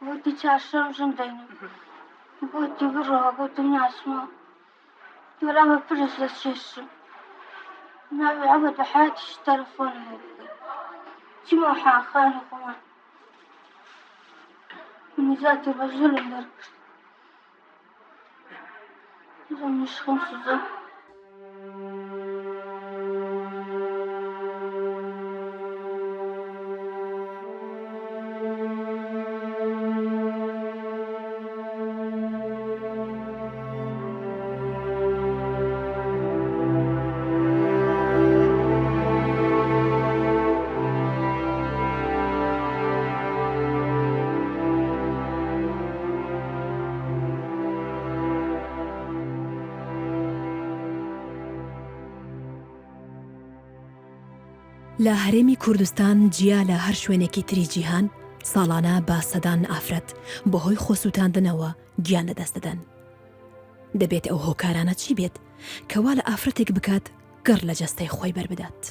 ودي تعشر جندين ودي بالروح ودي ناسمه ولا ما فرس للشيش ما بعبد بحياتي تلفون هذي جمع خاني خوان من ذات الرجل اللي إذا مش 5 لە هەرێمی کوردستان جیا لە هەر شوێنێکی تری جیهان ساڵانە با سەدان ئافرەت بەهۆی خۆسووتاندنەوە گیان لەدەست دەدەن. دەبێت ئەو هۆکارانە چی بێت کەوا لە ئافرەتێک بکات گەڕ لە جەستەی خۆی بربدات.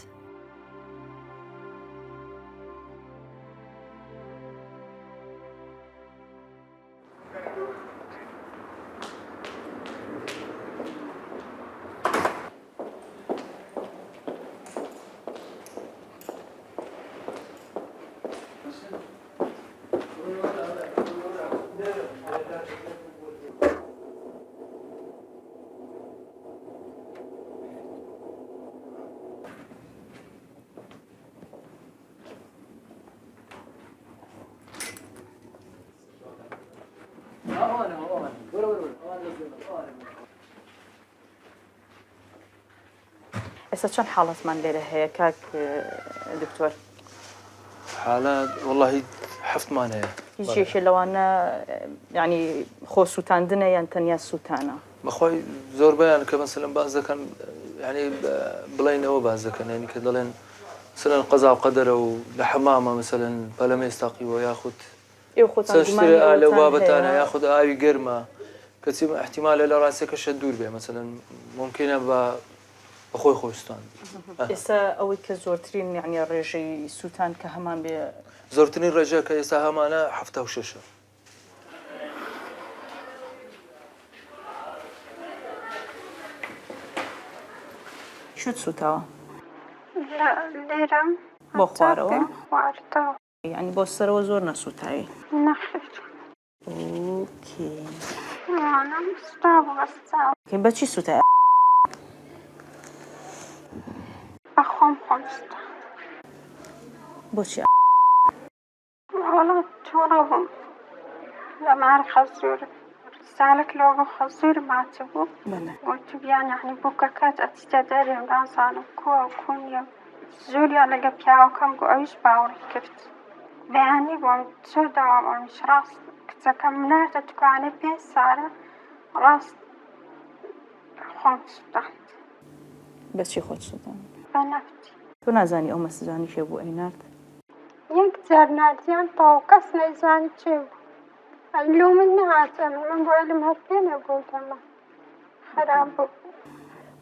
ئێستا چەند حاڵەتمان لێرە هەیە کاک دکتۆر؟ حالات والله 7مان هەیە. هیچێکی لەوانە ینی خۆ سووتاندنە یان تەنیا سووتانە؟ بەخۆی زۆربیان کە مەسەلەن باز دەکەن ینی بڵێنەوە باز دەکەن ینی کە دەڵێن مثلەن قەزا و قەدەرە و لە حەمامە مەسەلەن پەلەمە ئێستاقیوە یاخود سەرشترە لەو بابەتانە یاخود ئاوی گەرمە کەچی احتیمالە لە ڕاستێکەشە دوور بێ مەسەلەن ممکنە بەخۆی خۆستان. ئێستا ئەوەی کە زۆرترین یعنی ڕێژەی سووتان کە هەمان بێ زۆرترین ڕێژە کە ئێستا هەمانە 76. شت سووتاوە؟ لێرە بۆ خوارەوە؟ خواردەوە ینی بۆ سەرەوە زۆر نەسووتایی؟ نەخێر ئۆکێ. وانم ستاو بەستاو بەچی سووتای؟ بەخۆم خۆمستا بۆچی؟ وەڵا تووڕە بووم لە ماری خەزوور سالێک لەوە بۆ خەزوور ماچە بوو وتی بیان یعنی بووکە کات ئەچیتە دەرێ و نازانم کووە و کو نییە زۆریان لەگە پیاوەکەم بوو ئەویش باوەڕی کرد بەیانی بۆم چۆ داوامەمیش ڕاست کچەکەم ناردە توانێ 5 ساڵە ڕاست خۆم سووتاند. بەچی خۆت سووتان؟ بە نەفتی. تۆ نازانی ئەو مەسەجانی شێ بوو ئەی نارد؟ یەک جار نردیان تەواو کەس نەیزانی چێ بوو لۆ من نەهاتە من بۆ علم هەر پێ نەبوو دەمە خەراب بوو.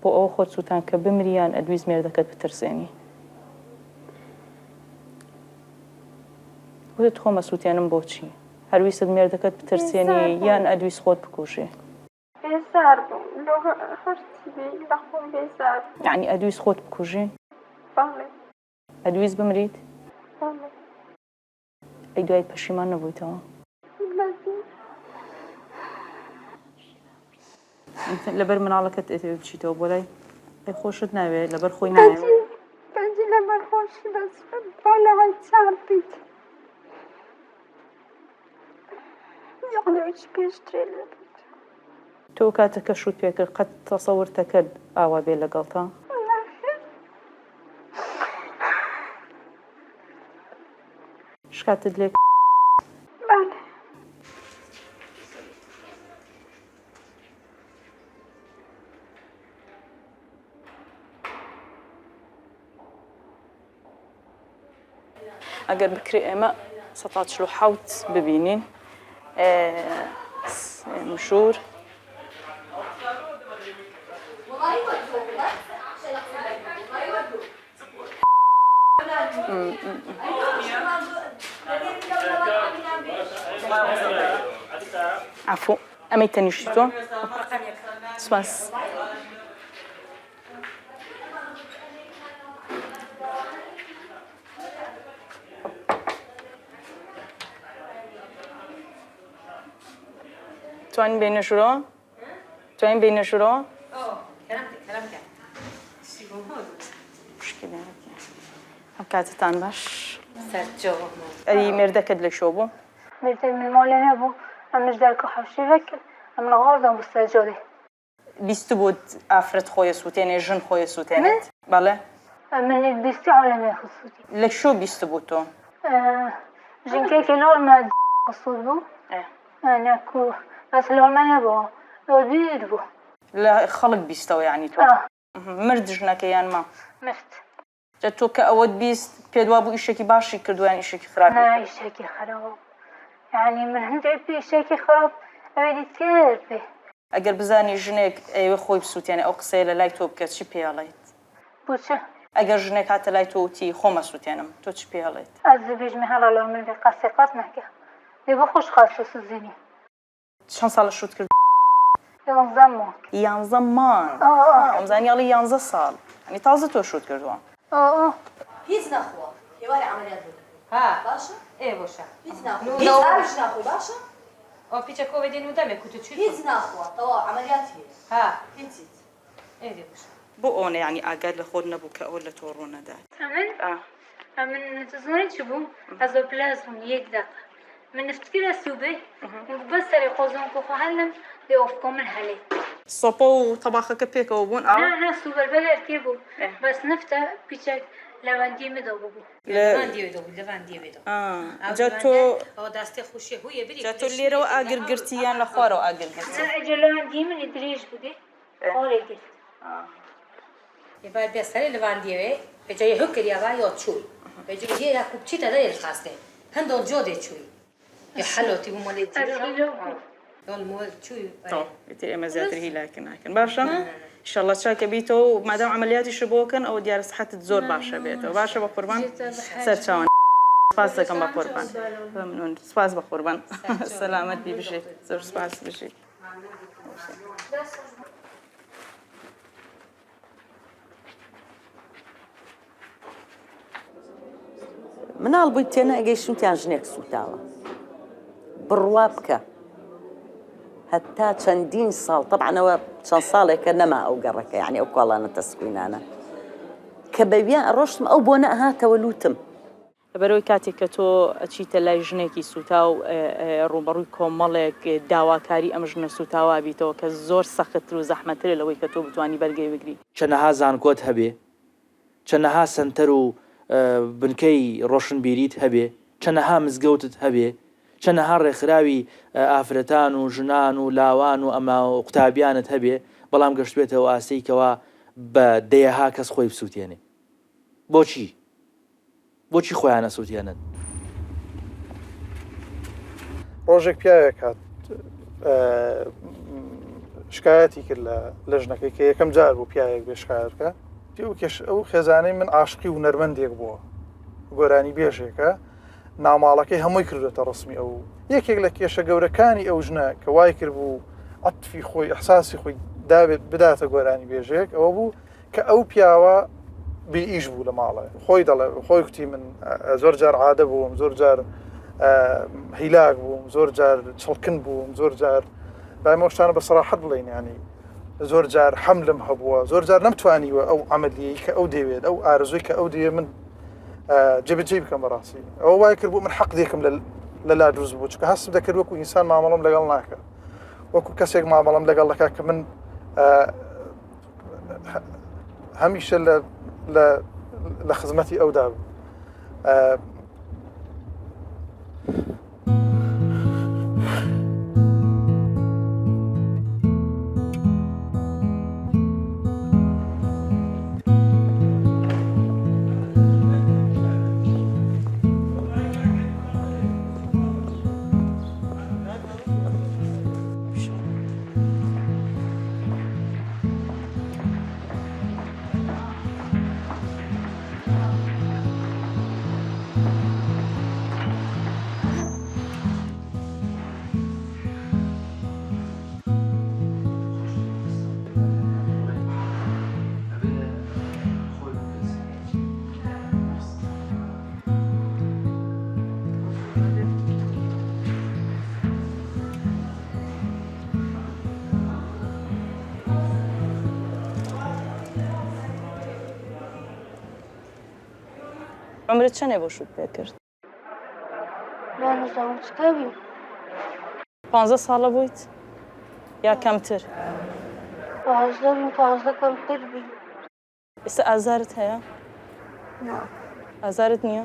بۆ ئەوە خۆت سووتان کە بمریان ئەدویست مێردەکەت بترسێنی؟ وتت خۆمە سووتێنم بۆچی؟ هەرویستت مێردەکەت بترسێنی یان ئەدویست خۆت بکوژێ؟ بێزار بووم لۆ هەرچی بێ لە خۆم بێزار بووم. یعنی ئەدویست خۆت بکوژێ؟ بەڵێ ئەدویست بمریت؟ بەڵێ. ئەی دوایت پەشیمان نەبوویتەوە؟ لەبەر مناڵەکەت بچیتەوە بۆ لای ئەی خۆشت ناوێت لەبەر خۆی ناوێت؟ بەنجی لەبەر خۆشی بەس بۆ لەوەی چار بیت یەقلەوەی پێشترێ لەبێت. تۆ کاتەکە شوت پێکرد قەت تەسەورتە کرد ئاوا بێ لەگەڵتە؟ شکاتت لێ؟ بەڵێ. ئەگەر بکرێ ئێمە 147 ببینین مشور عفو أمي تنشيتو سپاس توانین بینشورو؟ توانین بینشورو؟ كلامك مشكلة هم كاتتان باش سرجو أي مردك لك شو بو؟ مرتب من مولنا بو أمش داركو حوشي فكر أمن غارضة مستجوري بیست بود افراد خوی سوتینه جن خوی سوتینه بله من بيستي على خصوصي لك شو بیست بود تو جن كيك لول ما خصوص بو أنا كو بس لول ما نبو لول بيد بو لا خلق بیستو يعني تو مرد جنك يان ما مفت تو كأود بیست پیدوابو ایشکی باشی کردو يعني ایشکی خرابی لا إشاكي خراب يعني من هند عبي إشاكي خراب أبدي تيربي اگر بزانی جنك ايوه خوي بسوتينه او قصه لای تو بکات چی پیالایت بوشة اگر جنك هات لای تو تی خوما سوتينم تو چی پیالایت الزبيج مهلا لو من بقاسي قاسمك بخوش خاصة الزني چند سال شوت کرد ينظمك 11 مان ام زانی علی 11 سال يعني تازه تو شوت کردو هيز نخوة يواري عمليات ها باشا ايه باشا هيز نخوة هيز عارف نخوة باشا او بيتشا كوفيد انو دمك كنت تشوف هيز نخوة طوا عمليات هي ها هيز ايه دي باشا بو اون يعني اقعد لخود نبو كأول تورونا دات أمن من تزورين شبو هذا بلازم يقدر من نفتكر السوبي بس اللي قوزون كوخو هلم بيوفكم من هلي صوبو طباخك بيك وبون لا سوبر بلا ركبو بس نفتا بيشك لواندي مدوبو لواندي مدوبو لواندي مدوبو جاتو او داسته خوشي هو يبري جاتو اللي رو اقر قرتيان لخوارو اقر قرتي لا اجل لواندي من يدريش بودي اولي قلت يبقى بيسالي لواندي بجاي هكر يا باي تشوي بجاي يا كوبشي تدا الخاصه هندول جودي تشوي يحلو تيبو مالي دول مول تشوي طب بتي ما زيادة هي لكن باشا ان شاء الله تشاكي بيتو ما دام عملياتي شبوكن او ديار صحة تزور باشا بيتو باشا بقربان سرچاون سپاس دکم بقربان ممنون سپاس بقربان سلامت بی بشی زور سپاس بشی مناڵ بوویت تێنە ئەگەیشتوتیان ژنێک سوتاوە بڕوا بکە هەتا چەندین ساڵ طبعاًەوە چەند ساڵێکە نەما ئەو گەڕەکە یعنی ئەو کۆڵانە تەسبینانە کە بەویان ئەڕۆشتم ئەو بۆ نەهاتەوە لوتم بەرەوەی کاتێک کە تۆ ئەچیتە لای ژنێکی سوتا و ڕوبەڕووی کۆمەڵێک داواکاری ئەم ژنە سوتاوا بیتەوە کە زۆر سەختتر و زەحمەتترە لەوەی کە تۆ بتوانی بەرگەی بگری چەنەها زانکۆت هەبێ چەنەها سنتەر و بنکەی ڕۆشنبیریت هەبێ چەنەها مزگەوتت هەبێ چەنەها ڕێکخراوی ئافرەتان و ژنان و لاوان و ئەمە و قوتابیانت هەبێ بەڵام گەشت بێتەوە ئاسەیکەوە بە دەیەها کەس خۆی بسووتێنێ بۆچی خۆیان نەسووتێنن ڕۆژێک پیاوێک هات شکایەتی کرد لە ژنەکەی کە یەکەم جار بوو پیاوێک بێ شکایەتکە ئەو خێزانەی من عاشقی و نەرمەندێک بووە گۆرانی بێژێکە ناماڵەکەی هەمووی کردوێتە ڕسمی ئەو یەکێک لە کێشە گەورەکانی ئەو ژنە کە وای کرد بوو عەتفی خۆی ئەحساسی خۆی دابێت بداتە گۆرانی بێژێک ئەوە بوو کە ئەو پیاوە بێئیش بوو لە ماڵە خۆی دەڵێ خۆی کوتی من زۆر جار عادە بووم زۆر جار هیلاک بووم زۆر جار چڵکن بووم زۆر جار بامە شتانە بە سەراحەت بڵێن ینی زۆر جار حەملم هەبووە زۆر جار نەمتوانیوە ئەو عەمەلیەی کە ئەو دەوێت ئەو ئارزووی کە ئەو دەوێت من جێبەجێ بکەم بەڕاستی ئەوە وای کرد بوو من حەق دێکم لەلا دروست بوو چکە هەستم دەکرد وەکو ئینسان مامەڵەم لەگەڵ ناکە وەکو کەسێک مامەڵەم لەگەڵ دەکا کە من هەمیشە لە خزمەتی ئەودا بوو عمرت چەندێ بۆ شوت پێ کرد؟ نازانم چکار بیم. 15 ساڵە بوویت یا کەمتر؟ 15 بیم، 15 کەمتر بیم. ئێستا ئازارت هەیە؟ نا. ئازارت نییە؟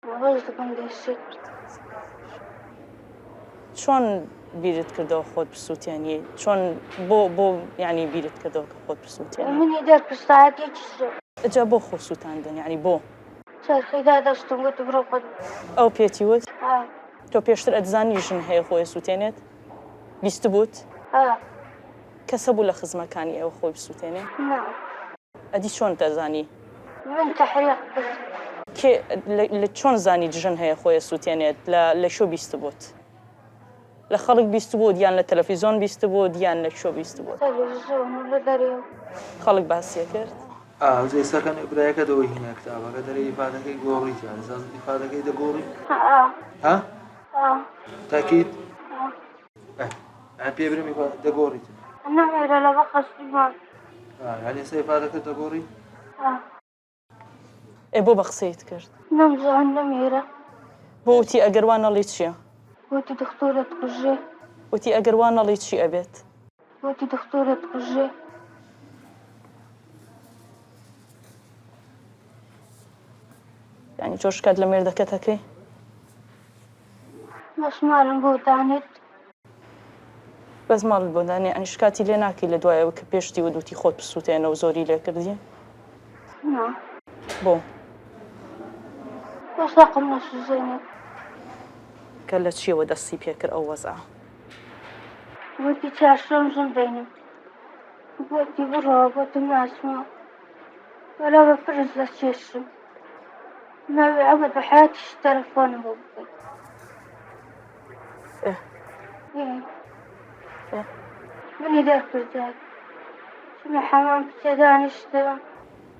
بەهۆز دەکەم دەشت. چۆن بیرت کردەوە خۆت پرسووتیانی؟ چۆن بۆ یعنی بیرت کردەوە کە خۆت پرسووتیانی؟ منی دەرکرد ساعەتێکی زۆر. ئەجا بۆ خۆ سووتاندن یعنی بۆ؟ چرخیدا دەستم گوت بڕۆ خۆت. ئەو پێتی وت؟ ها. تۆ پێشتر ئەتزانی ژن هەیە خۆی سووتێنێت؟ بیست بووت؟ ها. کەسە بوو لە خزمەکانی ئێوە خۆی بسووتێنێ؟ نا. ئەدی چۆن دەزانی؟ من تحریق کرد. کێ لە چۆن زانی ژن هەیە خۆی سووتێنێت لە شۆ بیست بووت؟ لە خەڵک بیست بوو دیان لە تەلەڤیزۆن بیست بوو دیان لە شۆ بیست بوو؟ تەلەڤیزۆن و لە دەرێو. خەڵک باسیە کرد؟ ئێستاکان برایەکە دەوەی هینە کتابەکە دەرەی ئیفادەکەی گۆڕیت یان زان ئیفادەکەی دەگۆڕی؟ ها؟ تاکید؟ پێ برم دەگۆڕیت؟ نەمێرە لە بەخەستی مان. یعنی ئێستا ئیفادەکە دەگۆڕی؟ ئێ بۆ بە قسەیت کرد؟ نەمزان نەمێرە. بۆ وتی ئەگەر وان نەڵی چییە؟ وتی دکتۆرت کوژێ. وتی ئەگەر وان نەڵی چی ئەبێت؟ وتی دکتۆرت کوژێ. یعنی تۆ شکات لە مێردەکەتەکەی؟ مەسمالم بۆ دانێت. بەس ماڵت بۆ دانێ ئەنی شکاتی لێ ناکەی لە دوایەوە کە پێشتی ودوتی خۆت بسووتێنەوە زۆری لێ کردی؟ نا. بۆ؟ بۆ ساقم نەسووزێنێت. کە لە چیەوە دەستی پێکرد ئەو وەزع؟ وتی چارشەم ژن دەینم. گوتی بڕۆ گوتم ناچمەوە. وەلا بە فرز دەچێشم. ناوی ئەمە بە حیاتیش تەلەفۆنم بۆ بکەیت. منی دەرکردات. چمە حەمام کچە دانیشتەوە.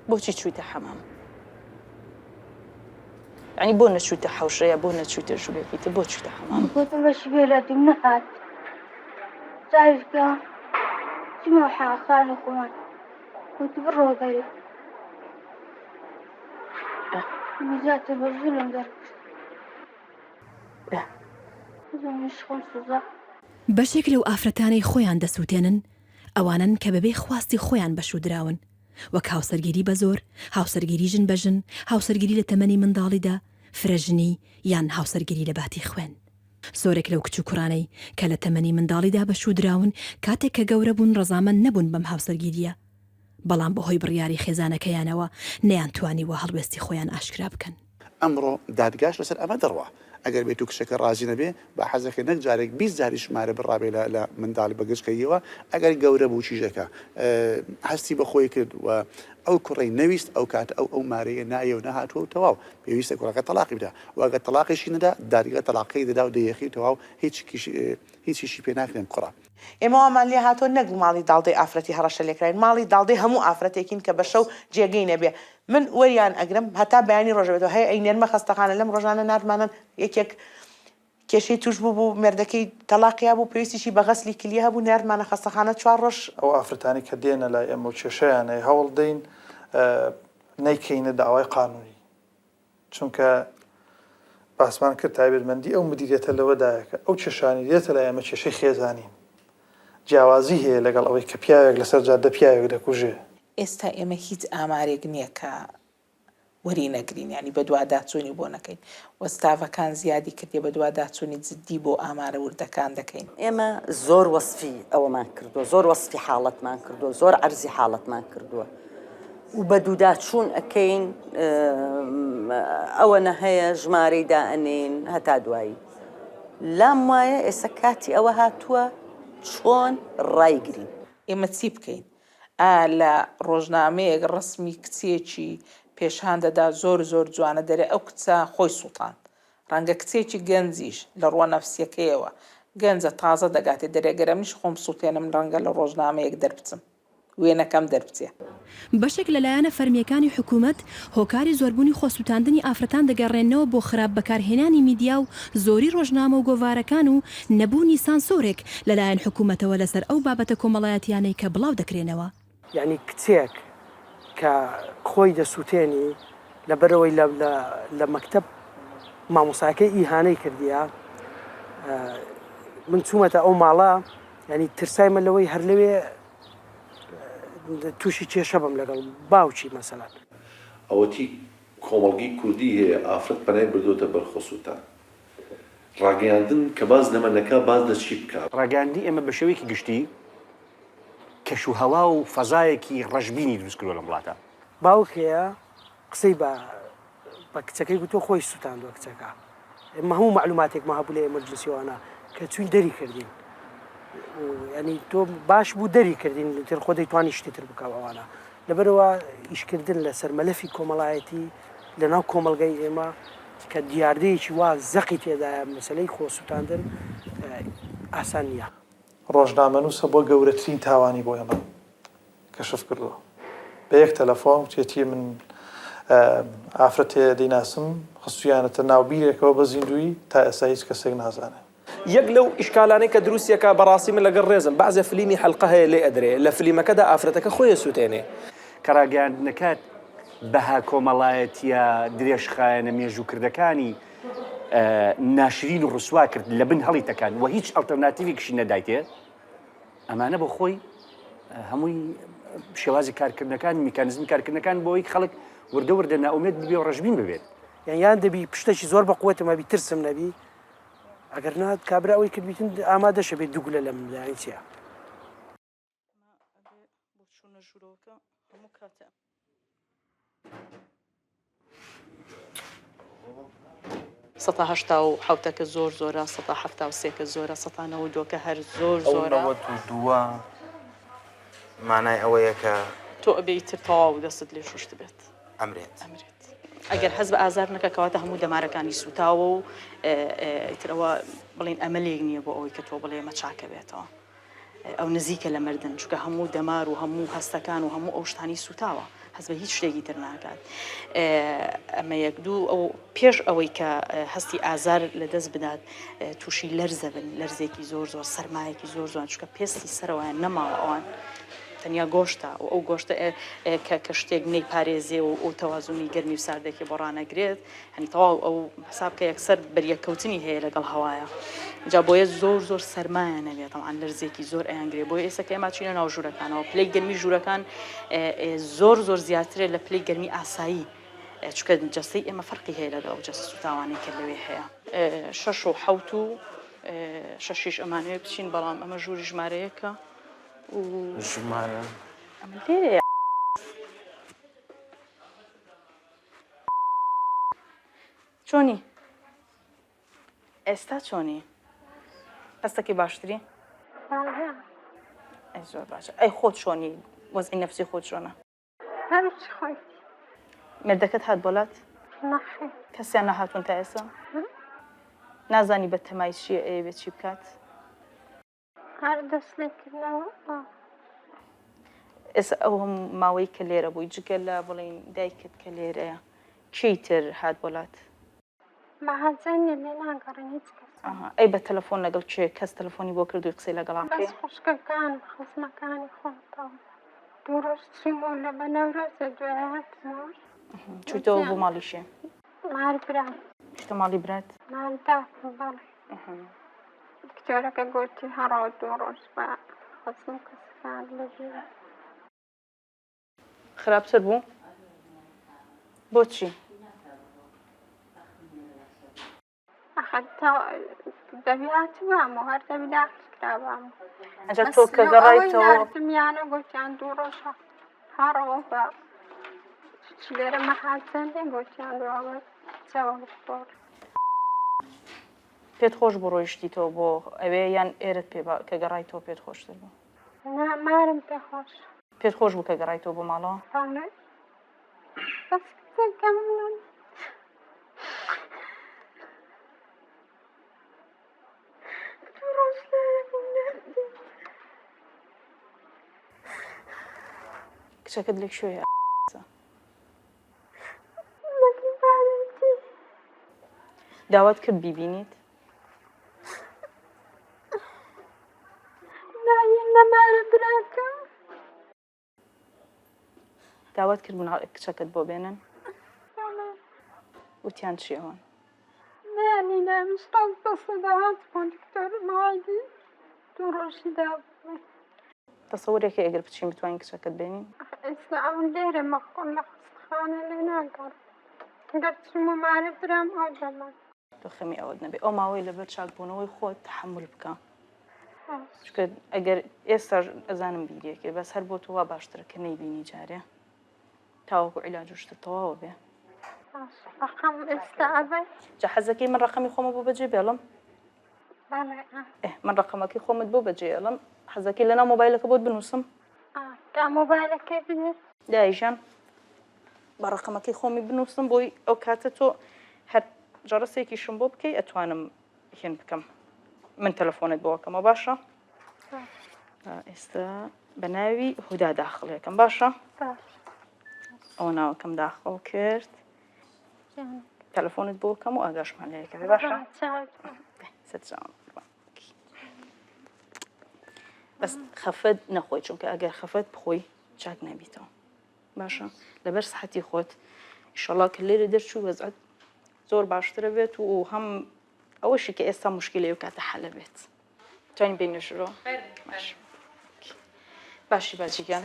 بۆچی چوویتە حەمام؟ یعنی بۆ نەچوویتە حەوشەیە بۆ نەچوویتە ژوورێکیتر بۆ چوویتە حەمام؟ گوتم بەشی بێلاتیم نەهات. جارێکە چمە حەقانە خۆمان. گوتی بڕۆ دەرێ. میزاتە بە زوولم دەرکرد. زۆمیش خۆم سوزا. بەشێک لەو ئافرەتانەی خۆیان دەسووتێنن ئەوانن کە بەبێ خواستی خۆیان بەشودراون وەک هاوسەرگیری بە زۆر، هاوسەرگیری ژن بە ژن، هاوسەرگیری لە تەمەنی منداڵیدا، فرەژنی یان هاوسەرگیری لە باتی خوێن. زۆرێک لەو کچ و کوڕانەی کە لە تەمەنی منداڵیدا بەشودراون کاتێک کە گەورە بوون ڕەزامەند نەبوون بەم هاوسەرگیریە، بەڵام بەهۆی بڕیاری خێزانەکەیانەوە نەیانتوانی وە هەڵوێستی خۆیان ئاشکرا بکەن. ئەمڕۆ دادگاش لەسەر ئەمە دەڕوا ئەگەر بێت و کشەکە ڕازی نەبێ بە حەزەکە نەک جارێک 20 جاری ژمارە بڕابێ لە منداڵی بەگشتکەیەوە ئەگەر گەورە بوو چیژەکە هەستی بەخۆی کرد و ئەو کوڕی نەویست ئەو کات ئەو مارەیە نایە و نەهاتووە و تەواو پێویستە کوڕەکە تەلاقی بدە و ئەگەر تەلاقیشی نەدا دادگا تەلاقی دەدا و دەیەخی تەواو هیچیشی پێ ناکرێن کوڕە. ئێمەوامان لێ هاتۆ نەک ماڵی داڵدەی ئافرەتی هەڕەشە لێکراین ماڵی داڵدەی هەموو ئافرەتێکین کە بە شەو جێگەی نەبێ من وەریان ئەگرم هەتا بەیانی ڕۆژەبێتەوە هەیە ئەی نێرمە خەستەخانە لەم ڕۆژانە نردمانن یەکێک کێشەی توش بوو مێردەکەی تەلاقیا بوو پێویستیشی بە غەسلی کلیە هەبوو نردمانە خەستەخانە 4 ڕۆژ. ئەو ئافرەتانی کە دێنە لای ئەمە و کێشەیانەی هەوڵ دەین نەیکەینە داوای قانونی چونکە باسمان کرد تایبەتمەندی ئەو مدیریەتە لەوەدایەکە ئەو کێشانی دێتە لای ئەمە کێشەی خێزانین جیاوازی هەیە لەگەڵ ئەوەی کە پیاوێک لەسەر جادە پیاوێک دەکوژێ. ئێستا ئێمە هیچ ئامارێک نییە کە وەری نەگرین ینی بە دوواداچوونی بۆ نەکەین وەستاڤەکان زیادی کردێ بە دوواداچوونی جددی بۆ ئامارە وردەکان دەکەین. ئێمە زۆر وەسفی ئەوەمان کردووە زۆر وەسفی حاڵەتمان کردووە زۆر عەرزی حاڵەتمان کردووە و بە دووداچوون ئەکەین ئەوە نەهەیە ژمارەی دائەنین هەتا دوایی لام وایە ئێستا کاتی ئەوە هاتووە چۆن ڕایگرین. ئێمە چی بکەین لە ڕۆژنامەیەک ڕسمی کچێکی پێشان دەدا زۆر جوانە دەرێ ئەو کچە خۆی سوڵتان ڕەنگە کچێکی گەنجیش لە ڕوە نەفسیەکەیەوە گەنجە تازە دەگاتێ دەرێگەرە منیش خۆم سوڵتێنم ڕەنگە لە ڕۆژنامەیەک دەربچم وێنەکەم دەربچێ. بەشێک لەلایەنە فەرمیەکانی حکوومەت هۆکاری زۆربوونی خۆسووتاندنی ئافرەتان دەگەڕێنەوە بۆ خراپ بەکارهێنانی میدیا و زۆری ڕۆژنامە و گۆڤارەکان و نەبوونی سانسۆرێک لەلایەن حکوومەتەوە لەسەر ئەو بابەتە کۆمەڵایەتیانەی کە بڵاو دەکرێنەوە. یعنی کچێک کە خۆی دەسووتێنی لەبەرەوەی لە مەکتەب مامۆساکەی ئیهانەی کردیە من چوومەتە ئەو ماڵە ینی ترسایمە لەوەی هەر لەوێ تووشی کێشە بم لەگەڵ باوکی مەسەلات ئەوەتی کۆمەڵگی کوردی هەیە ئافرەت پەنای بردوتە بەرخۆسووتان ڕاگەیاندن کە باز لەمەنەکە باز لە چی بکات ڕاگەاندنی ئێمە بە شێوەیەکی گشتی کەش و هەوا و فەزایەکی ڕەشبینی دروست کردووە لەم وڵاتە باوکەیە قسەی بە کچەکەی گوتۆ خۆی سووتاندووە کچەکە ئێمە هەموو معلوماتێک مەهابوو لە ئێمە مەجلیسیوانە کە چوین دەری کردین ینی تۆ باش بوو دەری کردین تر خۆ دەیتوانی شتێتر بکەو ئەوانە لەبەرەوە ئیشکردن لەسەر مەلەفی کۆمەڵایەتی لەناو کۆمەلگەی ئێمە کە دیاردەیەکی وا زەقی تێدایە مەسەلەی خۆسووتاندن ئاسان نییە ڕۆژنامەنووسە بۆ گەورەترین تاوانی بۆ ئێمە کەشف کردووە بە یەک تەلەفۆن وتێتی من ئافرەتێ دەیناسم خستویانەتە ناو بیرێکەوە بە زیندوی تا ئێستا هیچ کەسێک نازانێ یەک لەو ئیشکالانەی کە دروستیەکە بەڕاستی من لەگەڵ ڕێزم بەعزێ فلیمی حەلقە هەیە لێ ئەدرێ لە فلیمەکەدا ئافرەتەکە خۆی سووتێنێ کە ڕاگەاندنەکەات بەها کۆمەڵایەتیە درێژخایەنە مێژووکردەکانی ناشرین و ڕسوا کرد لە بن هەڵی تەکان و هیچ ئەڵتەرناتیڤێکشی نەدایتێ ئەمانە بۆ خۆی هەمووی شێوازی کارکردنەکان میکانیزمی کارکردنەکان بۆی خەڵک وردە وردە ناومێت ببێ و ڕەشبین ببێت یان دەبی پشتێکی زۆر بە قوتمە بی ترسم نەبی ئەگەر نات کابرا ئەوەی کردبیتن ئامادەشە بێت دووگلە لە مندانی چیە سەتا هەشتا و حوتەکە زۆر زۆرە سەتا حەفتا و سێکە زۆرە سەتانەوە دۆکە هەر زۆر زۆرە دووە مانای ئەوەیە کە تۆ ئەبێیتر تەواو دەست لێ شوشت بێت ئەمرێت ئەگەر حەز بە ئازار نەکە کەواتە هەموو دەمارەکانی سوتاوە و ئیترەوە بڵین ئەمەلێک نییە بۆ ئەوەی کە تۆ بڵێ ئەمە چاکە بێتەوە ئەو نزیکە لە مردن چونکە هەموو دەمار و هەموو هەستەکان و هەموو ئەو شتانی سوتاوە هەست بە هیچ شتێکی تر ناکات ئەمە یەک دوو ئەو پێش ئەوەی کە هەستی ئازار لەدەست بدات تووشی لەرزە بن لەرزێکی زۆر زۆر سەرمایەکی زۆر زۆر چونکە پێستی سەرەوەیان نەماوە ئەوان تەنیا گۆشتە و ئەو گۆشتە کە شتێک نەی پارێزێ و ئەو تەوازونی گەرمی و ساردێکی بۆ ڕانەگرێت هەنی تەواو ئەو حساب کە یەکسەر بەریەکەوتنی هەیە لەگەڵ هەوایە جا بۆیە زۆر زۆر سەرمایە نەبێت تەمان لەرزێکی زۆر ئەیانگرێت بۆیە ئێستا کە ئێمە چینە ناو ژوورەکانەوە پلەی گەرمی ژوورەکان زۆر زۆر زیاترێت لە پلەی گەرمی ئاسایی چونکە جەستەی ئێمە فەرقی هەیە لەگەڵ جەست سوتاوانەی کە لەوێ هەیە 6 و 7 و 6 ئەمانوێ بچین بەڵام ئەمە ژووری ژمارەیەکە ژمارە چۆنی ئێستا چۆنی هەستەکی باشتری ئەی زۆر باشە ئەی خۆت چۆنی وەزعی نەفسی خۆت چۆنە هەرچی خۆی مێردەکەت هات بۆلات نەخێ کەسیان نەهاتوون تا ئێستا نازانی بە تەمای چییە ئەیە بێت چی بکات هەر دەست لێکردنەوە ئێستا ئەو هەموو ماوەی کە لێرە بووی جگە لە بڵین دایکت کە لێرەیە چی تر هات بۆلات بەهەزانێ لێ ناگەڕێن هیچ کەس ئەی بە تەلەفۆن لەگەڵ چێ کەس تەلەفۆنی بۆ کردوی قسەی لەگەڵام بەس خوشکەکان خزمەکانی خۆتەوە دوورۆژ چوومە لە بەنەورۆزە دوای هاتمەوە چوویتەوە بۆ ماڵیشێ ماڵ برام چتە ماڵی برات ماڵ داکم بەڵێ دکتۆرەکە گوتی هەڕەوە دوو ڕۆژ بە خزم کەسەکان لەژێرە خراپتر بوو بۆچی دەبی هاتووامە هەر دەبی داخکرابام ئەجا تۆ کە گەڕایتەوە یاردمیانە گوتیان دوو ڕۆژ هەڕەوە بە لێرە مەحاجەندێ گوتیان دووە چەوە بخۆر پێت خۆش بۆ ڕۆیشتیتەوە بۆ ئەوێ یان ئێرت پێ کە گەڕایتەوە پێت خۆشتر بوو مارم پێ خۆش پێت خۆش بوو کە گەڕایتەوە بۆ ماڵەوە بەس کچەکەم کچەکەت لێک شوێیە داوات کرد بیبینیت نەمارە براکە داوات کرد بوون کچەکەت بۆ بێنن وتیان چی ئەوان؟ يعني لا مش طالبة صداعات كونتكتور معايدي تروشي دابا تەسەورێکی ئەگەر بچین بتوانین کچەکەت بینین؟ إسلام ديري ما كنا خانة لنا قرت مو معرف درام أو جمال تۆ خەمی ئەوەت نەبێ ئەو ماوەی لەبەر چاکبوونەوەی خۆت تحمل بکە چکە ئەگەر ئێستا ئەزانم بیرێکێ بەس هەر بۆ تۆوا باشترە کە نەیبینی جارێ تاوەکو عیلاجشتە تەواوە بێ رقم استعبي جا حەزەکەی من ڕقەمی خۆمە بۆ بەجێ بێڵم من ڕقەمەکەی خۆمت بۆ بەجێ ئەڵم حەزەکەی لەناو مۆبایلەکە بۆت بنووسم تا موبايلك كيف بيت دایژان بە ڕقەمەکەی خۆمی بنووسم بۆی ئەو کاتە تۆ هەر جەڕستێکیشم بۆ بکەی ئەتوانم هێن بکەم من تەلەفۆنت بۆکەمە باشە ئێستا بە ناوی هودا داخڵەکەم باشە ئەو ناوەکەم داخڵ کرد تەلەفۆنت بۆکەم و ئاگاشمان لەیەکەوێ باشە بەس خەفەت نەخۆی چونکە ئەگەر خەفەت بخۆی چاک نابیتەوە باشە لەبەر سەحەتی خۆت ئیشەڵا کە لێرە دەرچوو وەزعەت زۆر باشترە بێت و هەم ئەوەشی کە ئێستا موشکیلە و کاتە حەلە بێت توانین بینێژرۆ باشی باجیگیان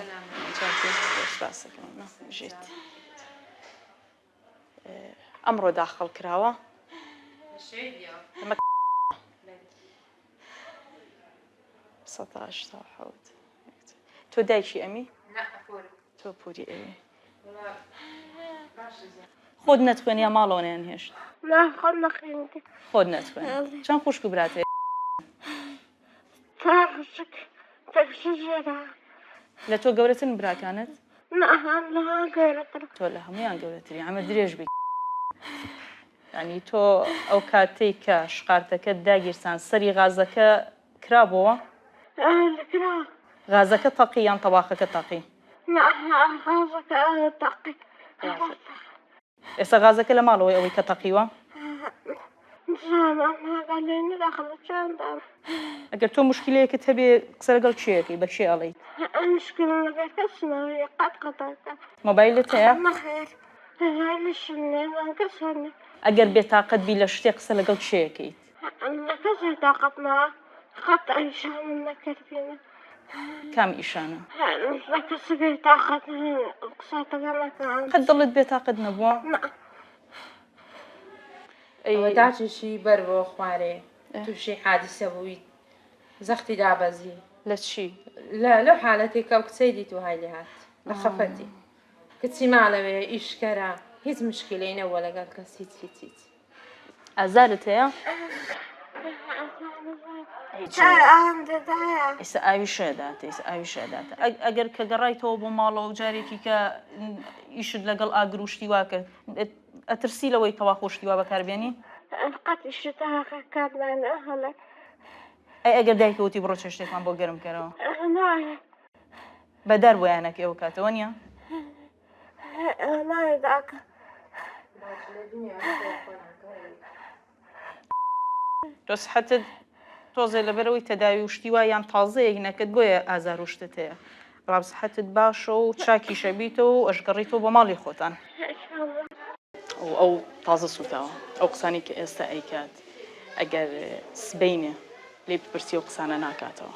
ژێت ئەمڕۆ داخەڵ کراوە تۆ دایکی ئەمی تۆ پوری ئەوێ خۆت نەتوێن یا ماڵۆنیان هێشت لا خلنا خيمتي خۆت نەتوێن چەند خوشک و براتێ تاخشك تكشجرها لە تۆ گەورەترن براکانت لا قيرتر تۆ لە هەمویان گەورەتری ئەمە درێژ بی ینی تۆ ئەو کاتەی کە شقارتەکەت داگیرسان سەری غازەکە کرابەوە غازەکە تەقی یان تەواخەکە تەقی غازك تقي ئێستا غازەکە لە ماڵەوەی ئەوەی کە تەقیوە ئەگەر تۆ مشکلەیەکت هەبێ قسە لەگەڵ کێیەکەی بە کێ ئەڵێیت مۆبایلت هەیە ئەگەر بێتاقەت بی لە شتێ قسە لەگەڵ کێیەکەیت کام ئیشانە قەت دڵت بێتاقەت نەبووە داچشی بەر بۆ خوارێ تووشی حادیسە بوویت زەختی دابەزی لە چی لەو حالەتێکە ئەو کچەی دیت و های لێ هات لە خەفەتی کچی ماڵەوێ ئیشکەرە هیچ مشکلەی نەبووە لەگەڵ کەس هیچ ئازارت هەیە ئێستا ئاوی شێداتە ئاوی شێداتە ئەگەر کە گەڕایتەوە بۆ ماڵەوە جارێکی کە ئیشت لەگەڵ ئاگروشتی وا کرد ئەترسی لەوەی تەوا خۆشتی وا بەکاربێنی ئەی ئەگەر دایکەوتی بڕۆ چێ شتێکمان بۆ گەرم کەرەوە بەدار بۆیانەکە ئەو کاتەوە نییە تۆ سەحەتت تۆزێ لەبەرەوەی تەداوی وشتی وە یان تازەیەک نەکەت بۆیە ئازار وشتت هەیە ڕاب سەحەتت باشە و چاکی شەبیتەوە و ئەشگەڕیتەوە بۆ ماڵی خۆتان ئەو تازە سوتاوە ئەو قسانی کە ئێستا ئەیکات ئەگەر سبەینێ لێ بپرسی و قسانە ناکاتەوە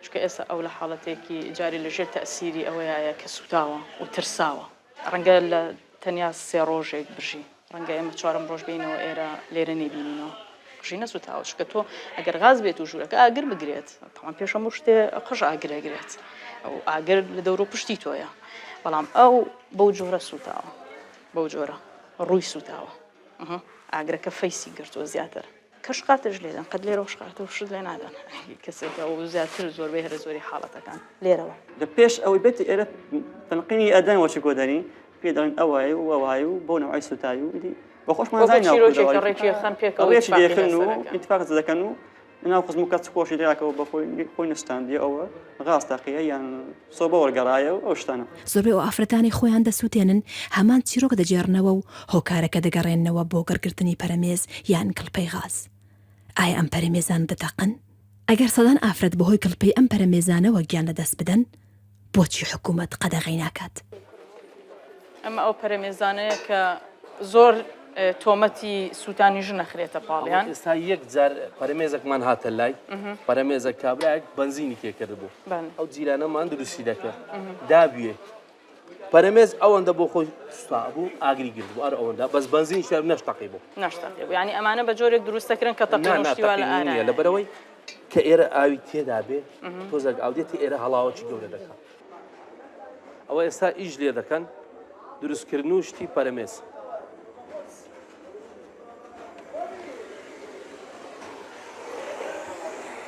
چکە ئێستا ئەو لە حاڵەتێکی جاری لەژێر تەئسیری ئەوەیە کە سوتاوە و ترساوە ڕەنگە لە تەنیا 3 ڕۆژێک بژی ڕەنگە ئێمە 4م ڕۆژ بینەوە ئێرە لێرە نەبینینەوە قژی نەسوتاوە چکە تۆ ئەگەر غاز بێت و ژوورەکە ئاگر بگرێت تەمان پێش هەموو شتێ قژ ئاگرەگرێت ئەو ئاگر لە دەور و پشتی تۆیە بەڵام ئەو بەو جۆرە سوتاوە بەو جۆرە ڕووی سوتاوە ئاگرەکە فەیسی گرتووە زیاتر کە شقاتش لێدەن قەت لێرەوە شقاتەوە شت لێ نادەن کەسێکە و زیاتر زۆربەی هەرە زۆری حاڵەتەکان لێرەوە لە پێش ئەوەی بێتی ئێرە تەنقینی ئەدەن وەچ گۆدەنی پێ دەڵێن ئەوایە و ئەوایە و بۆ نەوەی سوتایی و دی بە خۆشمان ڕێکی دێخن و ئیتفاق دەکەن و ناو خزم و کەس خۆشی دێراکەەوە بە خۆی نستاندی ئەوە غاستاقیە یان سۆبە وەرگەڕایە و ئەو شتانە زۆربەی ئەو ئافرەتانی خۆیان دەسووتێنن هەمان چیرۆک دەجێڕنەوە و هۆکارەکە دەگەڕێنەوە بۆ گەرگرتنی پەرەمێز یان کڵپەی غاز ئایا ئەم پەرەمێزان دەتەقن؟ ئەگەر سەدان ئافرەت بەهۆی کڵپەی ئەم پەرەمێزانەوە گیان لەدەست بدەن بۆچی حکوومەت قەدەغەی ناکات؟ ئەمە ئەو پەرەمێزانەیە کە زۆر تۆمەتی سووتانی ژن نەخرێتە پاڵیان ئێستا یەک جار پەرەمێزێکمان هاتە لای پەرەمێزە کابراایك بنزینی تێکرد بوو ئەو جیرانەمان دروستی دەکرد دابوێ پەرەمێز ئەوەندە بۆ خۆی سوتا بوو ئاگری گرت بوو ئەر ئەوەندە بەس بنزینی شار نەشتەقی بوو نەشتەقی بوو یعنی ئەمانە بە جۆرێک دروستەکردن کە تەقینشتیوا لە ئارایە لەبەرەوەی کە ئێرە ئاوی تێدا بێ تۆزێک ئاودێتی ئێرە هەڵاوەکی گەورە دەکات ئەوە ئێستا ئیش لێ دەکەن دروستکردن و شتی پەرەمێز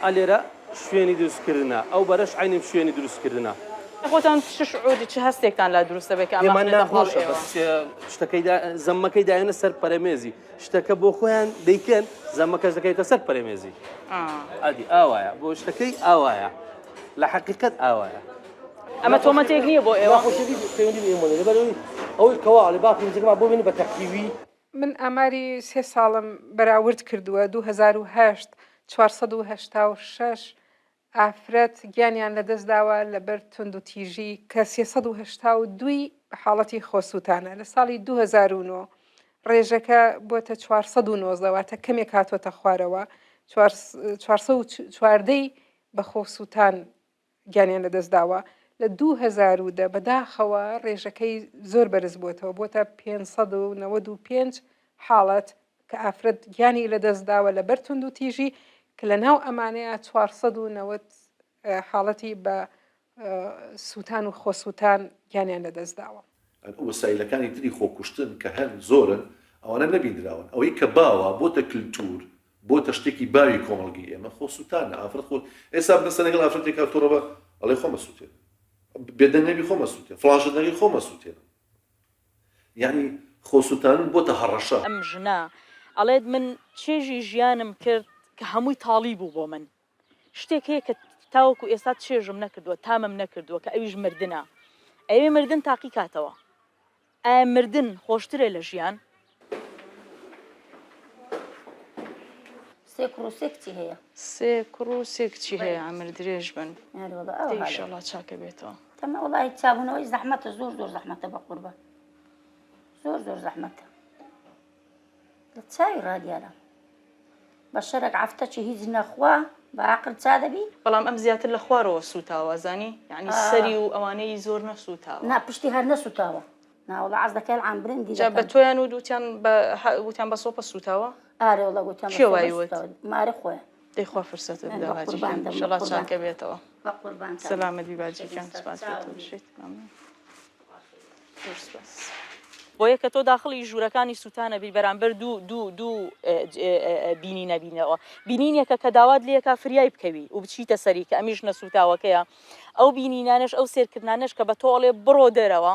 ئالێرە شوێنی دروستکردنە ئەو بەرەش عینیم شوێنی دروستکردنە خۆتان شعوری چه هەستێکتان لا دروستە بێت کە ئەمانە دەخۆشە شتەکەی زەممەکەی داێنە سەر پەرەمێزی شتەکە بۆ خۆیان دەیکەن زەممەکەش دەکەیتە سەر پەرەمێزی ئادی ئاوایە بۆ شتەکەی ئاوایە لە حەقیقەت ئاوایە ئەمە تۆمەتێک نییە بۆ ئێوە ئەوەی کەوا لە باقی جگما بۆ بینی بە تەقیوی من ئاماری 3 ساڵم بەراورد کردووە 2008 486 ئافرەت گیانیان لەدەست داوە لەبەر تند و تیژی کە 382 بە حاڵەتی خۆسووتانە لە ساڵی 2009 ڕێژەکە بۆتە 490 واتە کەمێک هاتوۆتە خوارەوە 414 بە خۆسووتان گیانیان لەدەست داوە لە 2010 بەداخەوە ڕێژەکەی زۆر بەرز بووتەوە بۆتە 595 حاڵەت کە ئافرەت گیانی لەدەست داوە لەبەر تند و تیژی کە لە ناو ئەمانەیە 490 حاڵەتی بە سووتان و خۆسووتان گیانیان لەدەست داوە وسایلەکانی تری خۆکوشتن کە هەن زۆرن ئەوانە نەبیندراون ئەوەی کە باوە بۆتە کللتور بۆتە شتێکی باوی کۆمەڵگی ئێمە خۆسووتانە ئافرەت خۆ ئێستا بنەسە لەگەڵ ئافرەتێکا تۆڕەبە ئەڵێ خۆمە سووتێن بێدەنگەبی خۆمە سووتێن فڵاشدەنگی خۆمە سووتێن یعنی خۆسووتانن بۆتە هەڕەشە ئەم ژنە ئەڵێت من چێژی ژیانم کرد کە هەمووی تاڵی بوو بۆ من شتێک هەیە کە تاوەکو ئێستا چێژم نەکردووە تامم نەکردووە کە ئەویش مردنە ئەوێ مردن تاقی کاتەوە ئایا مردن خۆشترە لە ژیان سێ کوڕ کچی هەیە سێ کوڕ و سێ کچی هەیە ئەمر درێژ بن ئینشەڵڵا چاکە بێتەوە تەمە وڵی چابوونەوەی زەحمەتە زۆر زەحمەتە بە قوربە زۆر زەحمەتە لە چاوی ڕادیارە بە شەرێک عەفتەکی هیچ نەخوا بە عەقڵ چا دەبی بەڵام ئەم زیاتر لە خوارەوە سووتاوە زانی یعنی سەری و ئەوانەی زۆر نەسووتاوە نا پشتی هەر نەسووتاوە ناوەڵە عەز دەکەی عام برندی جا بە تۆیان و وتیان بە سۆپە سووتاوە ئارێ وڵە گوتیان مارە خۆیان دەیخوا فرسەتت بدە باجیکان ئینشەڵڵا چاکە بێتەوە سەلامەتی باجیکان سپاس بێت بۆ یەکە تۆ داخڵی ژوورەکانی سووتانە بی بەرامبەر دوو بینی نەبینەوە بینینێکە کە داوات لێکا فریای بکەوی و بچیتە سەری کە ئەمیش نەسووتاوەکەیە ئەو بینینانش ئەو سێرکردانش کە بە تۆڵێ بڕۆ دەرەوە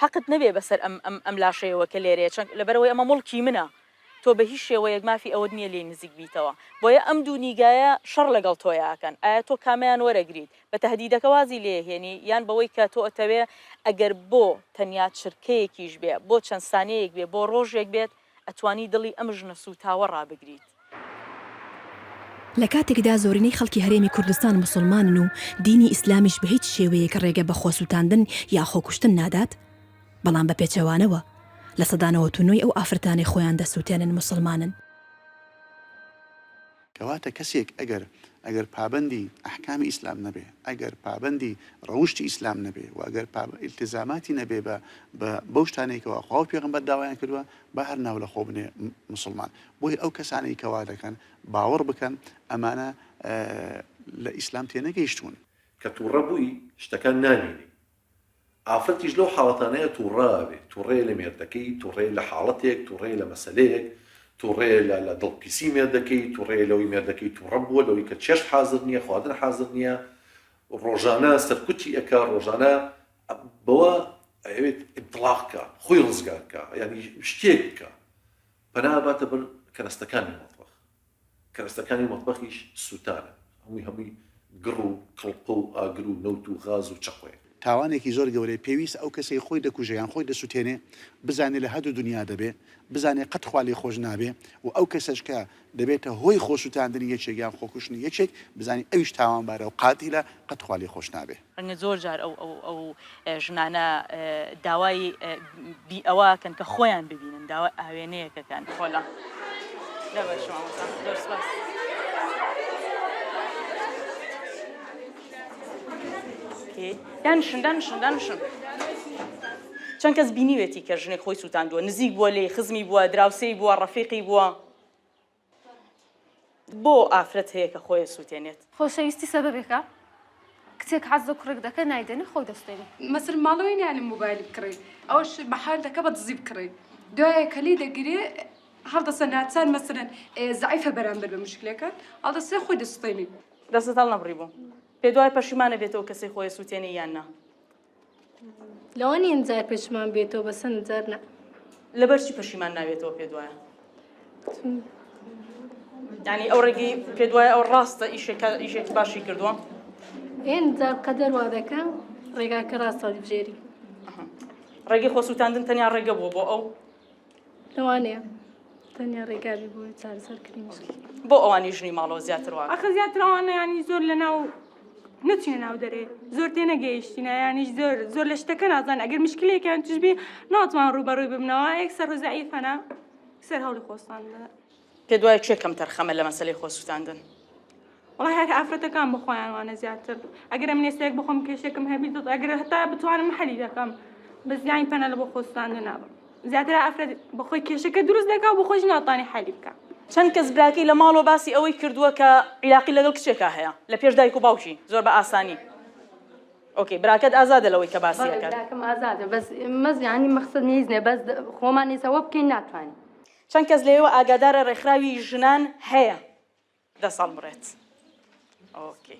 حەقت نەبێ بەسەر ئەم لاشەیەوە کە لێرەیە چەند لەبەرەوەی ئەمە مڵکی منە تۆ بە هیچ شێوەیەک مافی ئەوە نییە لێ نزیک بیتەوە بۆیە ئەم دوو نیگایە شەڕ لەگەڵ تۆیاکەن ئایا تۆ کامیان وەرەگریت بە تەهدیدەکە وازی لێهێنی یان بەوەی کە تۆ ئەتەوێ ئەگەر بۆ تەنیا چرکەیەکیش بێ بۆ چەند سانەیەک بێ بۆ ڕۆژێک بێت ئەتوانی دڵی ئەم ژنە سووتاوە ڕابگریت لە کاتێکدا زۆرینەی خەڵکی هەرێمی کوردستان مسلمانن و دینی ئیسلامیش بە هیچ شێوەیەک ڕێگە بە خۆسووتاندن یا خۆکوشتن نادات بەڵام بە پێچەوانەوە لە سەدانەوە تونۆی ئەو ئافرەتانی خۆیان دەسووتێنن مسلمانن کەواتە کەسێک ئەگەر پابندی ئەحکامی ئیسلام نەبێ ئەگەر پابندی ڕەوشتی ئیسلام نەبێ و ئەگەر ئیلتزاماتی نەبێ بەو شتانێکەوە خوا و پێغەمبەر داوایان کردووە بە هەر ناو لە خۆ بنێ مسلمان بۆی ئەو کەسانەی کەوا دەکەن باوەڕ بکەن ئەمانە لە ئیسلام تێنەگەیشتون کە تووڕە بووی شتەکان نامێنی ئافرەتیش لەو حاڵەتانەیە تووڕابێ تووڕێ لە مێردەکەی تووڕێ لە حاڵەتێک تووڕێ لە مەسەلەیەک تووڕێ لە دڵپیسی مێردەکەی تووڕێ لەوەی مێردەکەی تووڕە بووە لەوەی کە چێشت حازر نییە خواردن حازر نییە ڕۆژانە سەرکوتی ئەکا ڕۆژانە بەوە ئەوێت ئیبتڵاقکە خۆی ڕزگارکە یعنی شتێک بکە پەناباتە بەر کەرەستەکانی مەطبەخ کەرەستەکانی مەطبەخیش سووتانە هەمووی گڕ و کڵق و ئاگر و نەوت و غاز و چەقوێ تاوانێکی زۆر گەورەی پێویست ئەو کەسی خۆی دەکوژەیان خۆی دەسووتێنێ بزانێت لە هەردوو دنیا دەبێ بزانێت قەت خوا لێ خۆش نابێ و ئەو کەسەش کە دەبێتە هۆی خۆشوتاندنی یەکێکیان خۆکوشتنی یەکێک بزانانی ئەویش تاوانبارە و قاتیلە قەت خوا لێ خۆش نابێ. ڕەنگە زۆر جار ئەو ژنانە داوای بی ئەوەکەن کە خۆیان ببینن داوای ئاوێنەیەکەکان خۆلا زۆر سپاس. دانشن چەند کەس بینیوێتی کە ژنێک خۆی سووتاندووە نزیک بووە لێ خزمی بووە دراوسەی بووە ڕەفیقی بووە بۆ ئافرەت هەیە کە خۆی سووتێنێت خۆشەویستی سەبەبێکە کچێک حەز لە کوڕێک دەکە نایدێنێ خۆی دەستێنێ مەسەر ماڵەوەی نیانم موبایل بکڕێ ئەوش بەحال دەکە بە دزی بکڕێ دوایە کەلی دەگیرێ هەڵدەسە ناچار مەسەرەن زعیفە بەرامبەر بە مشکلەکە ئەڵدەسێ خۆی دەستێنێ دەستت هەڵ نەبڕی بوو پێ دوای پەشیمانە بێتەوە کەسێک خۆی سووتێنێ یان نا لەوە نین جار پێشمان بێتەوە بەسەن جار نە لەبەرچی پەشیمان ناوێتەوە پێ دوایە یعنی ئەو ڕێگی پێ دوایە ئەو ڕاستە ئیشێکی باشی کردووە ئێن جار قەدەر وا دەکە ڕێگاکە ڕاستە بژێری ڕێگەی خۆسووتاندن تەنیا ڕێگە بووە بۆ ئەو لەوانەیە تەنیا ڕێگابی بۆ چارەسەرکردنی مشکل بۆ ئەوانی ژنی ماڵەوە زیاتر وایە ئەخە زیاتر ئەوانە ینی زۆر لەناو نەچێنە ناو دەرێ زۆر تێنەگەیشتینە یانیش زۆر لە شتەکە نازان ئەگەر مشکلێکیان توشبی ناتوان ڕوبەڕووی ببنەوە یەکسەر زەعیفەنە سەر هەوڵی خۆستاندنە پێ دوای چێ کەم تەرخەمە لە مەسەلەی خۆسووتاندن وڵای هەر ئافرەتەکان بخۆیان وانە زیاتر ئەگەر من ئێستێک بخۆم کێشێکم هەبی دڵ ئەگەر هەتا بتوانم حەلی دەکەم بەس یانی پەنە لە بۆ خۆستاندن نابم زیاتر ئافرەت بەخۆی کێشەکە دروست دەکا و بخۆش ناتوانێ حەلی بکە چەند کەس براکەی لە ماڵەوە باسی ئەوەی کردووە کە عیلاقی لەگەڵ کچێکە هەیە لە پێش دایک و باوکی زۆر بە ئاسانی ئۆکێ براکەت ئازادە لەوەی کە باسی دەکات براکەم ئازادە بەس مەزیانی مەقسەد نیزنێ بەس خۆمان نیزەوە بکەین ناتوانین چەند کەس لێوە ئاگادارە ڕێکخراوی ژنان هەیە 10 ساڵ بڕێت ئۆکێ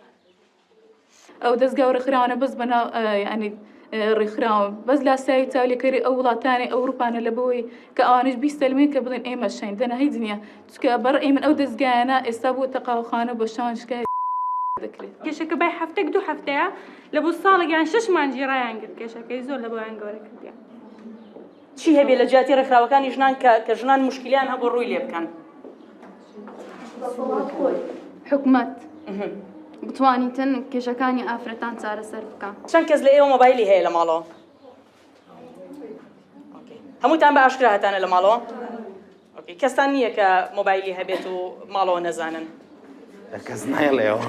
ئەو دەستگا و ڕێکخراوانە بەس بەناو ینی ڕێکخراوە بەس لاسایی چاولێکەری ئەو وڵاتانی ئەوروپانە لە بەوەی کە ئەوانش بیستەلمین کە بڵێن ئێمە شین دەنا هیچ دنیا چکە بەڕێ من ئەو دەستگایانە ئێستا بۆ تەقاوخانە بۆ شانشکای دەکرێت کێشەکە بای هەفتێک 2 هەفتەیە لە بۆ ساڵێکیان 6 مانجی ڕایان کرد کێشەکەی زۆر لە بۆیان گەورە کردیان چی هەبێ لە جیاتی ڕێکخراوەکانی ژنان کە ژنان مشکلیان هەبوو ڕووی لێ بکەن حکومەت بتوانیتن کێشەکانی ئافرەتان چارەسەر بکەن چەند کەس لە ئێوە مۆبایلی هەیە لە ماڵەوە هەمووتان بە ئاشکرا هەتانە لە ماڵەوە کەستان نییە کە مۆبایلی هەبێت و ماڵەوە نەزانن کەس نایڵێەوە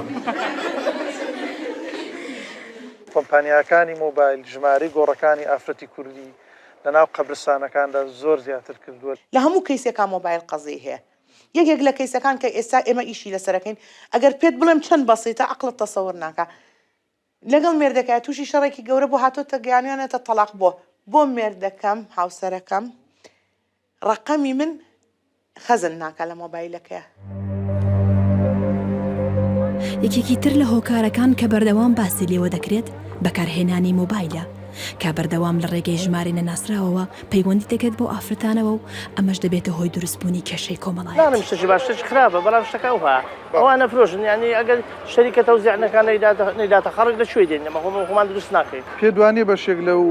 کۆمپانیاکانی مۆبایل ژمارەی گۆڕەکانی ئافرەتی کوردی لەناو قەبرستانەکاندا زۆر زیاتر کردووە لە هەموو کەیسێکان مۆبایل قەزەی هەیە یەکێک لە کەیسەکان کە ئێستا ئێمە ئیشی لەسەرەکەین ئەگەر پێت بڵێم چەند بەسیتە عەقڵت تەسەوور ناکە لەگەڵ مێردەکە تووشی شەڕێکی گەورە بۆ هاتۆتە گەیانیانەتە تەلاق بۆ مێردەکەم هاوسەرەکەم ڕەقەمی من خەزن ناکە لە مۆبایلەکەیە یەکێکی تر لە هۆکارەکان کە بەردەوام باسی لێوە دەکرێت بەکارهێنانی مۆبایلە کە بەردەوام لە ڕێگەی ژمارە ناسراوەوە پەیوەندی دەکەێت بۆ ئافرەتانەوە و ئەمەش دەبێتە هۆی دروستبوونی کێشەی کۆمەڵایەتی. نانم شتێکی باش شتێکی خراپە بەڵام شتەکە ئەوها ئەوانە فرۆشن یعنی ئەگەر شەریکە تەوزیعنەکان نەیداتە خەڵک لەکوێ دێن ئەمە خۆمان دروست ناکەین. پێ دوانێ بەشێک لەو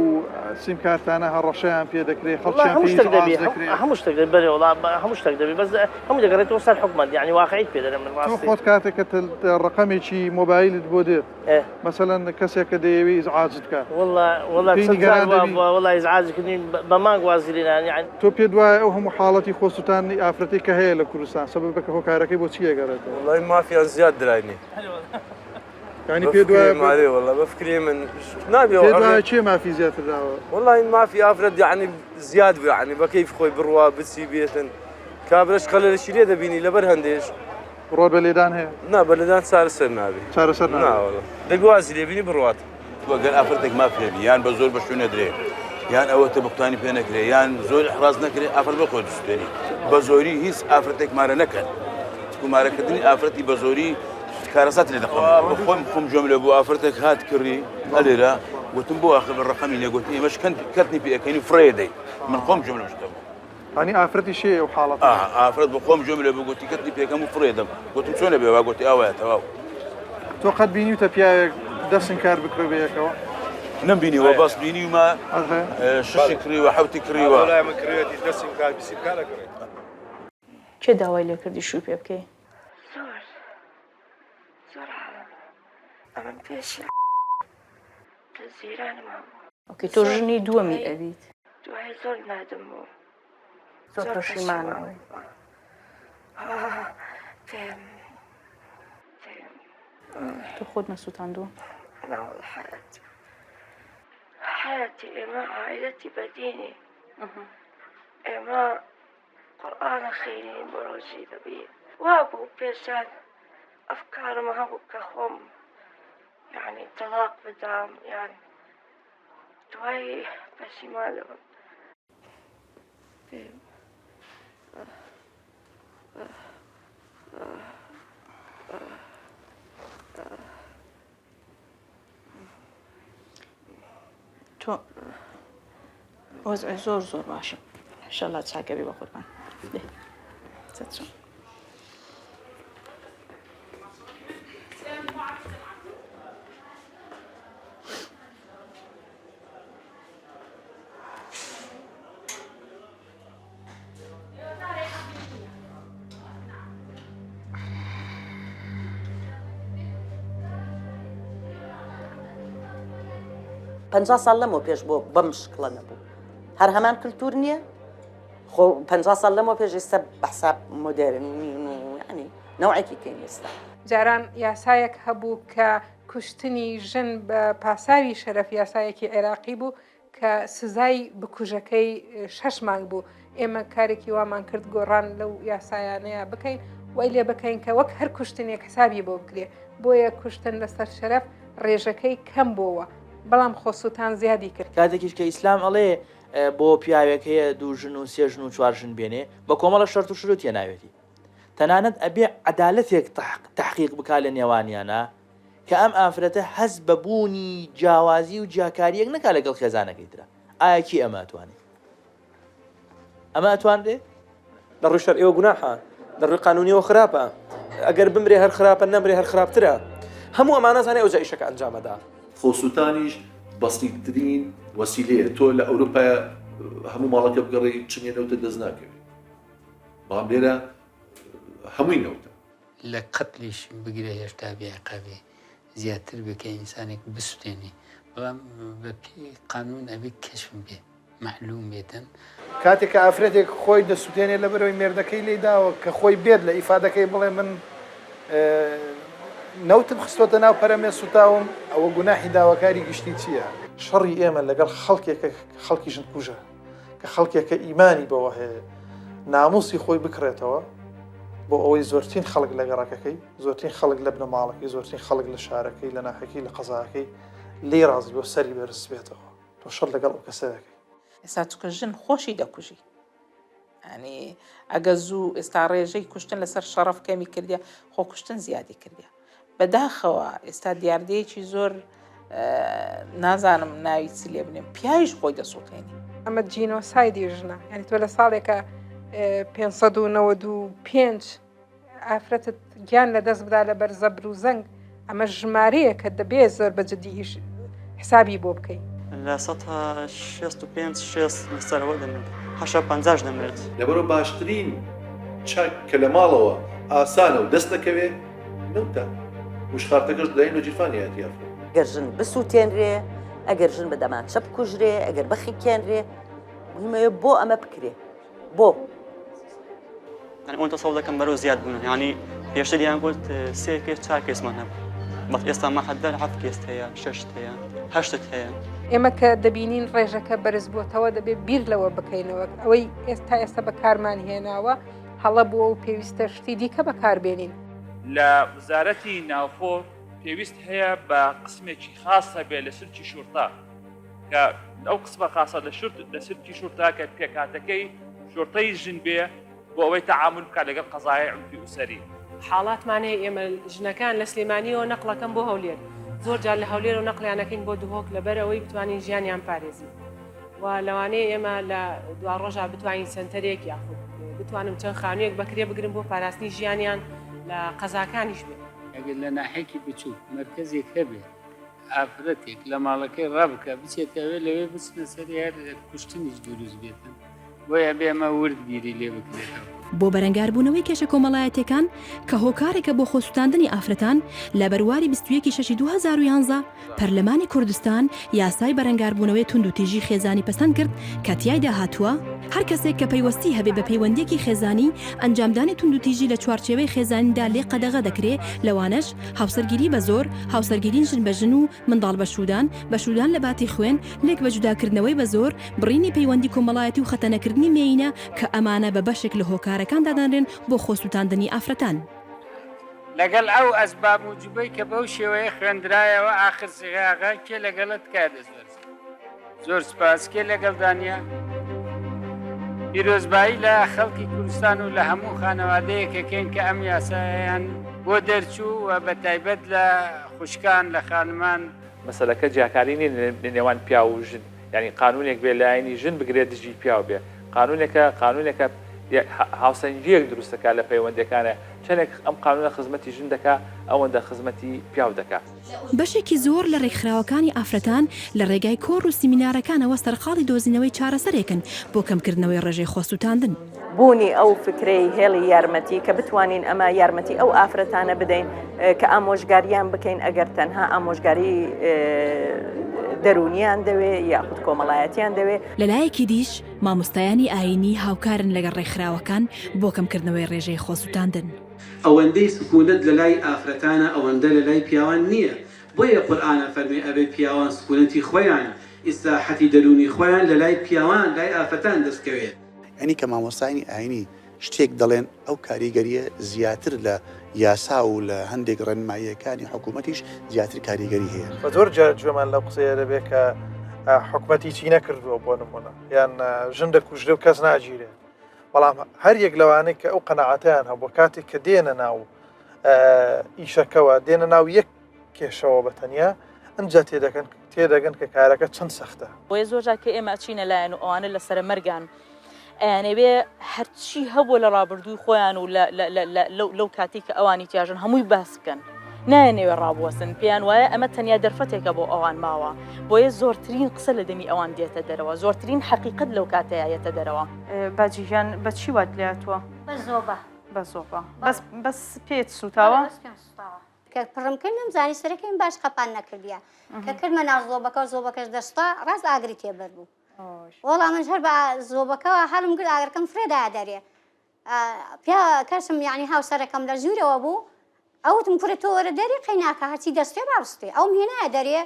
سیمکارتانە هەڕەشەیان پێ دەکرێت خەڵکیان هەموو شتێک دەبێت هەموو شتێک دەبێت بەرێ وڵا هەموو شتێک دەبێت بەس هەموو دەگەڕێتەوە سەر حکومەت یعنی واقعیت پێ دەرێ من ڕاستی. تۆ خۆت کاتێکە ڕقەمێکی مۆبایلت بۆ دێت مەسەلەن کەسێک کە دەیەوێ ئیزعاجت بکات والله ازعاجكني بمانك وازلين يعني تو پێ دوایە ئەو هەموو حاڵەتی خۆسووتانی ئافرەتی کە هەیە لە کوردستان سەبەبەکە هۆکارەکەی بۆ چیە گەڕێتەوە والله مافيا زياد درايني يعني پێ دوایە والله بفكري من نابي پێ دوایە چێ مافی زیاتر داوە والله مافي افرد يعني زياد يعني بكيف خوي بروا بتسي بيتن كابرش قلل شي ليه دبيني لبر هندش ڕۆ بە لێدان هەیە نا بلدان چارەسەر نابي چارەسەر نا والله دەگوازی لێ بینی بڕوات وەگەر ئافرەتێک مافێبی یان بە زۆر بە شوێنە درێ یان ئەوەتە بقتانی پێ نەکرێ یان زۆر حراز نەکرێ ئافرەت بخۆی دەستێنی بە زۆری هیچ ئافرەتێک مارە نەکەن مارەکردنی ئافرەتی بە زۆری کارەسات لێ دەخۆم بخۆم خۆم جۆم لێ بۆ ئافرەتێک هات کڕی هەلێرە گوتم بۆ ئاخر ڕقەمی نێگوتی ئێمەش کەرتنی پێەکەنی فڕێ دەی من خۆم جۆم لە شتەوە هەنی ئافرەتی شێ ئەو حاڵەت ئافرەت بە خۆم جۆم لێ بگوتی کەرتنی پێەکەم و فڕێ دەم گوتم چۆنە بێ وا گوتی ئاوایە تەواو تۆ قەت بینیوتە پیاوێک دەستن کار بکرێ بەیەکەوە نمبيني هو باص بيني وما شش كريوة حوتي كريوة ولا من كريوة دەستی بکات بیسی بکات لەگەڕێ چێ داوای لێ کردی شووی پێ بکەی؟ زۆر ئەمەم پێشی لە زیرانم ئۆکەی تۆ ژنی دووەمی ئەبیت دوای زۆر نادم بوو زۆر پەشیمانەوەی تۆ خۆت نەسووتاندووە؟ ناوەڵ حياتي إما عائلتي بديني إما قرآن خيرين بروجي دبي وابو بيشان أفكار ما هو كخم يعني طلاق بدام يعني دواي بس ما لهم تۆ وەزعی زۆر زۆر باشە ئینشەڵڵا چاکەبی بە قوربان دێ چەت چۆن پەنجا ساڵ لەمەوە پێش بۆ بەم شکڵە نەبوو هەر هەمان کلتور نییە خۆ 50 ساڵ لەمەوە پێش ئێستا بەحساب مۆدێرنین و ینی نەوعێکی کەین ئێستا جاران یاسایەک هەبوو کە کوشتنی ژن بە پاساوی شەرەف یاسایەکی عێراقی بوو کە سزای بکوژەکەی 6 مانگ بوو ئێمە کارێکی وامان کرد گۆڕان لەو یاسایانەیە بکەین وای لێ بکەین کە وەک هەر کوشتنێک حسابی بۆ بکرێ بۆیە کوشتن لەسەر شەرەف ڕێژەکەی کەم بۆەوە بەڵام خۆسووتان زیادی کرد کاتێکیش کە ئیسلام ئەڵێ بۆ پیاوێک هەیە 2 ژن و 3 ژن و 4 ژن بێنێ بە کۆمەڵە شەرت و شروع تێناوێتی تەنانەت ئەبێ عەدالەتێک تحقیق بکا لە نێوانیانە کە ئەم ئافرەتە هەز بە بوونی جیاوازی و جیاکاریەک نەکا لەگەڵ خێزانەکەی ترە ئایا کی ئەمە ئەتوانێت ئەمە ئەتوانرێ لە ڕووی شەرعیەوە گوناحە لە ڕووی قانونیەوە خراپە ئەگەر بمرێ هەر خراپە نەمرێ هەر خراپترە هەموو ئەمانە زانێ ئەو ئیشەکە ئەنجامەدا خۆسووتانیش بەسیترین وەسیلەیە تۆ لە ئەوروپا هەموو ماڵەکە بگەڕی چنیە نەوتە دەست ناکەوێت بەڵام لێرە هەمووی نەوتە لە قەتلیش بگرێ هێشتا بێعقابێ زیاتر بکە ئینسانێک بسووتێنی بەڵام بە پێی قانون ئەبێ کەشم بێ معلوم بێتن کاتێک کە ئافرەتێک خۆی دەسووتێنێ لە بەرەوەی مێردەکەی لێداوە کە خۆی بێت لە ئیفادەکەی بڵێ من نەوتم خستۆتە ناو پەرەمێ سوتاوم ئەوە گوناحی داواکاری گشتی چییە؟ شەڕی ئێمە لەگەڵ خەڵکێکە خەڵکی ژن کوژە کە خەڵکێکە ئیمانی بەوە هەیە ناموسی خۆی بکرێتەوە بۆ ئەوەی زۆرترین خەڵک لە گەڕەکەکەی زۆرترین خەڵک لە بنەماڵەکەی زۆرترین خەڵک لە شارەکەی لە ناحەکەی لە قەزاکەی لێ ڕازی بۆ سەری بەرز بێتەوە تۆ شەڕ لەگەڵ ئەو کەسە دەکەی ئێستا چکە ژن خۆشی دەکوژی ینی ئەگە زوو ئێستا ڕێژەی کوشتن لەسەر شەڕەف کەمی کردیا خۆ کوشتن زیادی کردیا بەداخەوە ئێستا دیاردەیەکی زۆر نازانم ناوی چ لێ بنێم پیاویش خۆی دەسووتێنی ئەمە جینۆسایدی ژنە یعنی تۆ لە ساڵێکە 595 ئافرەتت گیان لە دەست بدا لە بەر زەبر و زەنگ ئەمە ژمارەیە کە دەبێت زۆر بەجددی حسابی بۆ بکەیت لە 65 لەسەرەوە دەمێت 50 دەمرێت لەبەرەوە باشترین چاک کە لە ماڵەوە ئاسانە و دەست دەکەوێت نەوتە وشخارتەکەش دەین و جیرفانی هاتیافە ئەگەر ژن بسووتێنرێ ئەگەر ژن بەدەمان چەپ کوژرێ ئەگەر بەخی کێنرێ مهمەیە بۆ ئەمە بکرێ بۆ ئەوەن تەسەڵ دەکەم بەرەو زیاد بوون ینی پێشتر دیان گوت 3 کێس 4 کێسمان هەبوو بەڵام ئێستا مەحەدەر 7 کێس هەیە 6 هەیە 8 هەیە ئێمە کە دەبینین ڕێژەکە بەرز بۆتەوە دەبێت بیر لەوە بکەینەوە ئەوەی ئێستا بەکارمان هێناوە هەڵە بووە و پێویستە شتی دیکە بەکاربێنین لە وزارەتی ناوخۆ پێویست هەیە بە قسمێکی خاصە بێ لە سرکی شورتا کە ئەو قسمە خاصە لە سرکی شورتا کە پێکاتەکەی شورتەی ژن بێ بۆ ئەوەی تەعامل بکات لەگەڵ قەزایای عنفی ئوسەری حاڵاتمانەیە ئێمە ژنەکان لە سلێمانیەوە نەقڵەکەم بۆ هەولێر زۆر جار لە هەولێر و نەقلیانەکەین بۆ دوهۆک لەبەرەوەی بتوانین ژیانیان پارێزین و لەوانەیە ئێمە لە دوا ڕۆژە بتوانین سنتەرێک یاخود بتوانم چەند خانوویەک بەکرێ بگرم بۆ پاراستنی ژیانیان لە قەزاکانیش بێت ئەگەر لە ناحێکی بچوو مرکزێک هەبێ ئافرەتێک لە ماڵەکەی ڕابکە بچێتەوێ لەوێ بچنە سەر هەر کوشتنیش دروست بێتن بۆیە بێمە ورد بیری لێ بکرێتەوە. بۆ بەرەنگاربوونەوەی کێشە کۆمەڵایەتەکان کە هۆکارێکە بۆ خۆسووتاندنی ئافرەتان لە بەرواری 21/6/2011 پەرلەمانی کوردستان یاسای بەرەنگاربوونەوەی تونند و تیژی خێزانی پەسەند کرد کە تیایدا هاتووە هەر کەسێک کە پەیوەستی هەبێ بە پەیوەندیەکی خێزانی ئەنجامدانی تونند و تیژی لە چوارچێوەی خێزانیدا لێ قەدەغە دەکرێت لەوانش هاوسەرگیری بە زۆر هاوسەرگیرین ژن بە ژن و منداڵ بەشودان لە باتی خوێن لێک بە جوداکردنەوەی بە زۆر بڕینی پەیوەندی کۆمەڵایەتی و خەتەنەکردنی مێینە کە ئەمانە بە بەشێک لە هۆکارەکان دادانرێن بۆ خۆسووتاندنی ئافرەتان. لەگەڵ ئەو ئەسباب و جوبەی کە بەو شێوەیە خوێندرایەوە ئاخر سیغاغا کێ لەگەڵت کاردەزۆر زۆر سپاس کێ لەگەڵ دانیا پیرۆزبایی لە خەڵکی کوردستان و لە هەموو خانەوادەیەکەکەین کە ئەم یاسایان بۆ دەرچوو و بە تایبەت لە خوشکان لە خانمان مەسەلەکە جیاکاری نین لە نێوان پیا و ژن یعنی قانونێک بێ لایەنی ژن بگرێت دژی پیا بێ قانونێکە هاوسەنگیەک دروستەکە لە پەیوەندەکانە چەندێک ئەم قانونە خزمەتی ژن دەکا ئەوەندە خزمەتی پیاو دەکا. بەشێکی زۆر لە ڕێکخراوەکانی ئافرەتان لە ڕێگای کۆڕ و سیمینارەکانەوە سەرقاڵی دۆزینەوەی چارەسەرێکن بۆ کەمکردنەوەی ڕێژەی خۆسووتاندن. بوونی ئەو فکرەی هێڵی یارمەتی کە بتوانین ئەمە یارمەتی ئەو ئافرەتانە بدەین کە ئامۆژگاریان بکەین ئەگەر تەنها ئامۆژگاری دەرونیان دەوێ یاخود کۆمەڵایەتیان دەوێ. لەلایەکی دیش مامۆستایانی ئاینی هاوکارن لەگەڵ ڕێکخراوەکان بۆ کەمکردنەوەی ڕێژەی خۆسووتاندن. ئەوەندەی سکونت لە لای ئافرەتانە ئەوەندە لە لای پیاوان نییە بۆیە قورئانە فەرمێ ئەبێ پیاوان سکونەتی خۆیان ئیسلاحەتی دەرونی خۆیان لە لای پیاوان لای ئافرەتان دەستکەوێت. ئەنی کە مامۆستانی ئاینی شتێک دەڵێن ئەو کاریگەریە زیاتر لە یاسا و لە هەندێک ڕێنماییەکانی حکوومەتیش زیاتر کاریگەری هەیە. بە زۆر جار گوێمان لەو قسەیە دەبێت کە حکوومەتی چی نەکردووە بۆ نمونە یان ژن دەکوژرێ و کەس ناگیرێ بەڵام هەر یەک لەوانەیە کە ئەو قەنەعەتیان هەبوو کاتێک کە دێنە ناو ئیشەکەەوە دێنە ناو یەک کێشەوە بەتەنیا ئەنجا تێدەگەن کە کارەکە چەند سەختە. بۆیە زۆرجار کە ئێمە چینە لایەن و ئەوانە لەسرە مەرگان ئەیانەوێ هەرچی هەبوو لە ڕابردووی خۆیان و لەو کاتی کە ئەوانی تیاژن هەمووی باس بکەن نایەنێوێ ڕابوەسن پێیان وایە ئەمە تەنیا دەرفەتێکە بۆ ئەوان ماوە بۆیە زۆرترین قسە لە دەمی ئەوان دێتە دەرەوە زۆرترین حەقیقەت لەو کاتەیەتە دەرەوە. باجییان بە چی وات لاتوە؟ بە زۆبە بەس پێت سوتاوە؟ کە پڕمکردن نەمزانی سەرەکەیم باش قەپان نەکردیە کە کردمە ناو زۆبەکە و زۆبەکەش دەستا ڕاست ئاگری تێبەر بوو. وەڵام منش هەر بە زۆبەکەەوە هەڵم کرد ئاگرەکەم فرێدا دەرێ پیا کەسم یعنی هاوسەرەکەم لە ژوورەوە بوو ئەوتم کوڕێ تۆ وەرە دەرێ قەی ناکە هەرچی دەستێ ڕاستێ ئەوم هێنایە دەرێ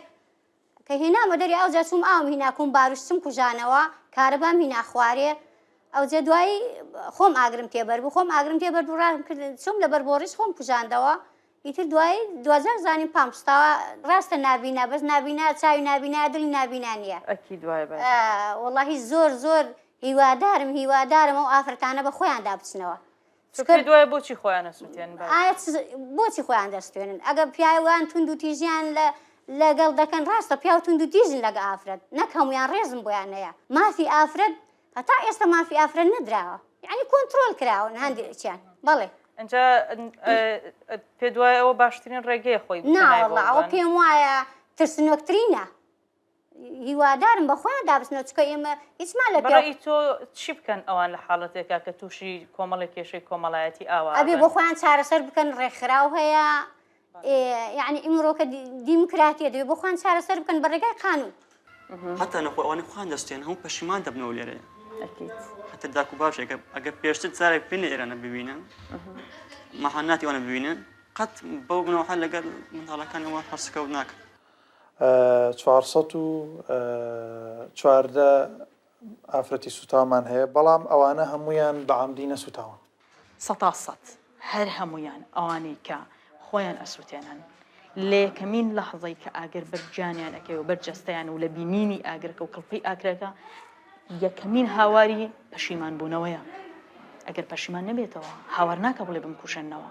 کە هێنامە دەرێ ئەو جەچوم ئاوم هیناکوم باروشتم کوژانەوە کارەبام هینا خوارێ ئەو جێ دوایی خۆم ئاگرم تێبەر بوو خۆم ئاگرم تێبەر بوو ڕام کرد چۆم لە بەربۆڕیش خۆم کوژاندەوە ئیتر دوایی دوازار زانیم پامشتاوە ڕاستە نابینا بەس نابینا چاوی نابینا دڵی نابینا نییە وەڵاهی زۆر هیوادارم ئەو ئافرەتانە بە خۆیان دابچنەوە. دوای بۆچی خۆیان نەسووتێن بۆچی خۆیان دەستێنن ئەگەر پیاوان تونند و تیژیان لەگەڵ دەکەن ڕاستە پیا و تونند و تیژن لەگە ئافرەت نەک هەمویان ڕێزم بۆیان هەیە مافی ئافرەت هەتا ئێستا مافی ئافرەت نەدراوە یعنی کۆنتترۆل کراون هەندێکیان بەڵێ ئەجا پێ دوای ئەوە باشترین ڕێگەیە خۆی ناوەڵڵا ئەوە پێم وایە ترسنۆکترینە هیوادارم بە خۆیان دابستنەوە چکە ئێمە هیچمان لە بەڕێی تۆ چی بکەن ئەوان لە حاڵەتێکا کە تووشی کۆمەڵی کێشەی کۆمەڵایەتی ئاوا ئەبێ بۆ خۆیان چارەسەر بکەن ڕێکخراو هەیە یعنی ئیمڕۆکە دیموکراتیە دەبێت بۆ خۆیان چارەسەر بکەن بە ڕێگای قانون حتا نەخۆ ئەوانەی خۆیان دەستێن هەموو پەشیمان دەبنەوە لێرە حتا داکو باشێکە ئەگەر پێشتر جارێک پێ ئێرانە ببینن مەحاناتی وانە ببینن قەت بەو بنەوە لەگەڵ منداڵەکانەوە هەرسکەوت ناکە 414 ئافرەتی سوتامان هەیە بەڵام ئەوانە هەمویان بە عەمدی نەسوتاون 100% هەر هەمویان ئەوانەی کە خۆیان ئەسووتێنن لە یەکەمین لەحظەی کە ئاگر بەرجانیان ئەەکەی و بەرجەستەیان و لە بینینی ئاگرەکە و کڵپەی ئاگرەکە یەکەمین هاواری پەشیمان بوونەوەیە ئەگەر پەشیمان نەبێتەوە هاوار ناکە بڵێ بمکوشێنەوە